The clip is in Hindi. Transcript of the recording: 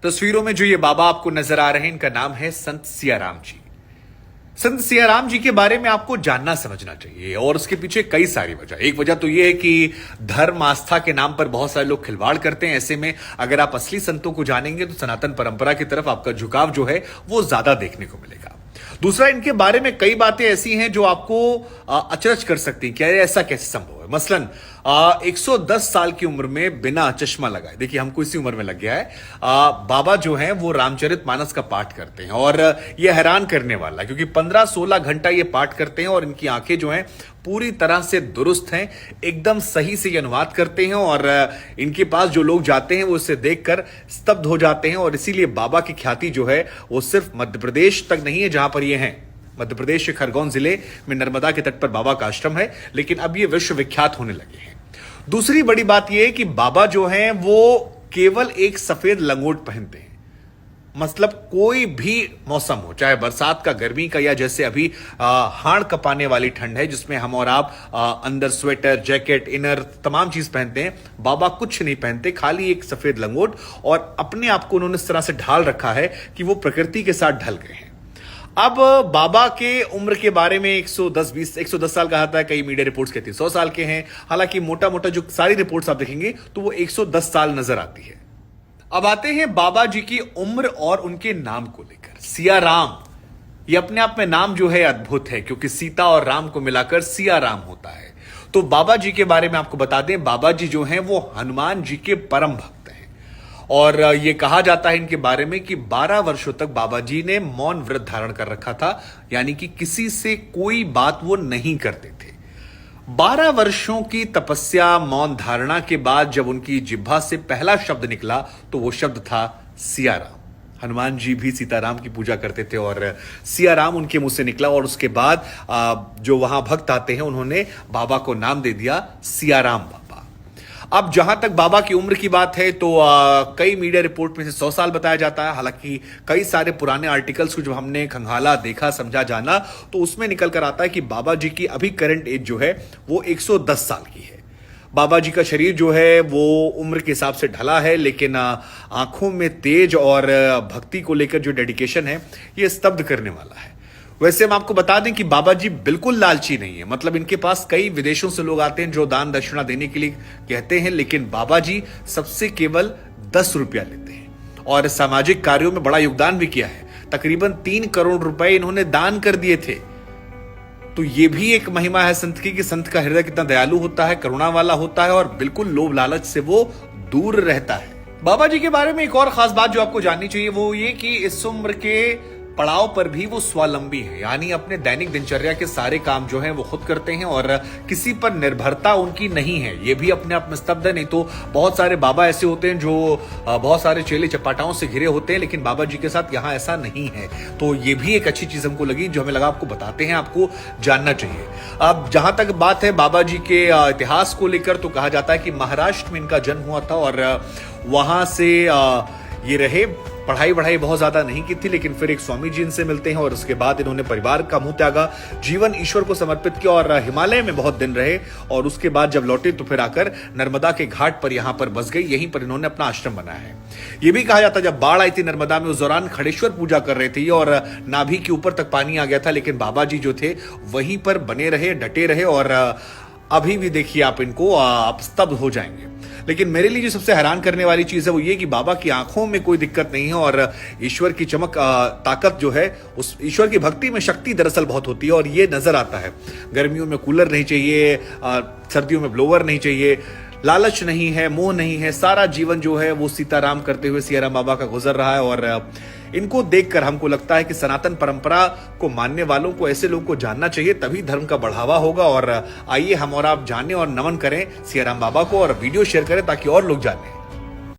तस्वीरों में जो ये बाबा आपको नजर आ रहे हैं, इनका नाम है संत सियाराम जी। संत सियाराम जी के बारे में आपको जानना समझना चाहिए और उसके पीछे कई सारी वजह। एक वजह तो यह है कि धर्म आस्था के नाम पर बहुत सारे लोग खिलवाड़ करते हैं। ऐसे में अगर आप असली संतों को जानेंगे तो सनातन परंपरा की तरफ आपका झुकाव जो है वो ज्यादा देखने को मिलेगा। दूसरा, इनके बारे में कई बातें ऐसी हैं जो आपको अचरज कर सकती हैं। क्या ऐसा कैसे संभव है? मसलन 110 साल की उम्र में बिना चश्मा लगाए, देखिए हमको इसी उम्र में लग गया है, बाबा जो हैं वो रामचरितमानस का पाठ करते हैं। और ये हैरान करने वाला है क्योंकि 15-16 घंटा ये पाठ करते हैं और इनकी आंखें जो हैं पूरी तरह से दुरुस्त हैं, एकदम सही से ये अनुवाद करते हैं। और इनके पास जो लोग जाते हैं वो इसे देखकर स्तब्ध हो जाते हैं। और इसीलिए बाबा की ख्याति जो है वो सिर्फ मध्य प्रदेश तक नहीं है जहां पर ये हैं। मध्य प्रदेश के खरगोन जिले में नर्मदा के तट पर बाबा का आश्रम है, लेकिन अब ये विश्व विख्यात होने लगे हैं। दूसरी बड़ी बात यह है कि बाबा जो हैं वो केवल एक सफेद लंगोट पहनते हैं। मतलब कोई भी मौसम हो, चाहे बरसात का, गर्मी का, या जैसे अभी हाड़ कपाने वाली ठंड है जिसमें हम और आप अंदर स्वेटर, जैकेट, इनर तमाम चीज पहनते हैं, बाबा कुछ नहीं पहनते, खाली एक सफेद लंगोट। और अपने आप को उन्होंने इस तरह से ढाल रखा है कि वो प्रकृति के साथ ढल गए हैं। अब बाबा के उम्र के बारे में 110 साल कहा था, कई मीडिया रिपोर्ट्स कहती है 100 साल के हैं। हालांकि मोटा मोटा जो सारी रिपोर्ट्स आप देखेंगे तो वो 110 साल नजर आती है। अब आते हैं बाबा जी की उम्र और उनके नाम को लेकर। सियाराम, ये अपने आप में नाम जो है अद्भुत है क्योंकि सीता और राम को मिलाकर सियाराम होता है। तो बाबा जी के बारे में आपको बता दें, बाबा जी जो हैं वो हनुमान जी के परम भक्त हैं। और ये कहा जाता है इनके बारे में कि 12 वर्षों तक बाबा जी ने मौन व्रत धारण कर रखा था, यानी कि किसी से कोई बात वो नहीं करते थे। 12 वर्षों की तपस्या, मौन धारणा के बाद जब उनकी जिह्वा से पहला शब्द निकला तो वो शब्द था सियाराम। हनुमान जी भी सीताराम की पूजा करते थे और सियाराम उनके मुंह से निकला। और उसके बाद जो वहां भक्त आते हैं उन्होंने बाबा को नाम दे दिया सियाराम बाबा। अब जहां तक बाबा की उम्र की बात है तो कई मीडिया रिपोर्ट में से 100 साल बताया जाता है। हालांकि कई सारे पुराने आर्टिकल्स को जब हमने खंगाला, देखा, समझा, जाना तो उसमें निकल कर आता है कि बाबा जी की अभी करंट एज जो है वो 110 साल की है। बाबा जी का शरीर जो है वो उम्र के हिसाब से ढला है, लेकिन आंखों में तेज और भक्ति को लेकर जो डेडिकेशन है ये स्तब्ध करने वाला है। वैसे हम आपको बता दें कि बाबा जी बिल्कुल लालची नहीं है। मतलब इनके पास कई विदेशों से लोग आते हैं जो दान दक्षिणा देने के लिए कहते हैं, लेकिन बाबा जी सबसे केवल 10 रुपया लेते हैं और सामाजिक कार्यों में बड़ा योगदान भी किया है। तकरीबन 3 करोड़ रुपए इन्होंने दान कर दिए थे। तो ये भी एक महिमा है संत की कि संत का हृदय कितना दयालु होता है, करुणा वाला होता है और बिल्कुल लोभ लालच से वो दूर रहता है। बाबा जी के बारे में एक और खास बात जो आपको जाननी चाहिए वो ये कि इस उम्र के पड़ाव पर भी वो स्वावलंबी है, यानी अपने दैनिक दिनचर्या के सारे काम जो हैं वो खुद करते हैं और किसी पर निर्भरता उनकी नहीं है। ये भी अपने आप में स्तब्ध है। नहीं तो बहुत सारे बाबा ऐसे होते हैं जो बहुत सारे चेले चपाटाओं से घिरे होते हैं, लेकिन बाबा जी के साथ यहाँ ऐसा नहीं है। तो ये भी एक अच्छी चीज हमको लगी जो हमें लगा आपको बताते हैं, आपको जानना चाहिए। अब जहां तक बात है बाबा जी के इतिहास को लेकर तो कहा जाता है कि महाराष्ट्र में इनका जन्म हुआ था और वहां से ये रहे। पढ़ाई वढ़ाई बहुत ज्यादा नहीं की थी, लेकिन फिर एक स्वामी जी इनसे मिलते हैं और उसके बाद इन्होंने परिवार का मुंह त्यागा, जीवन ईश्वर को समर्पित किया और हिमालय में बहुत दिन रहे। और उसके बाद जब लौटे तो फिर आकर नर्मदा के घाट पर यहां पर बस गई। यहीं पर इन्होंने अपना आश्रम बनाया है। यह भी कहा जाता है जब बाढ़ आई थी नर्मदा में, उस दौरान खड़ेश्वर पूजा कर रहे थे और नाभि के ऊपर तक पानी आ गया था, लेकिन बाबा जी जो थे वहीं पर बने रहे, डटे रहे। और अभी भी देखिए आप इनको, आप स्तब्ध हो जाएंगे। लेकिन मेरे लिए जो सबसे हैरान करने वाली चीज है वो ये कि बाबा की आंखों में कोई दिक्कत नहीं है और ईश्वर की चमक, ताकत जो है, उस ईश्वर की भक्ति में शक्ति दरअसल बहुत होती है और ये नजर आता है। गर्मियों में कूलर नहीं चाहिए, सर्दियों में ब्लोवर नहीं चाहिए, लालच नहीं है, मोह नहीं है। सारा जीवन जो है वो सीताराम करते हुए सियाराम बाबा का गुजर रहा है। और इनको देखकर हमको लगता है कि सनातन परंपरा को मानने वालों को, ऐसे लोगों को जानना चाहिए, तभी धर्म का बढ़ावा होगा। और आइए हम और आप जानें और नमन करें सियाराम बाबा को और वीडियो शेयर करें ताकि और लोग जानें।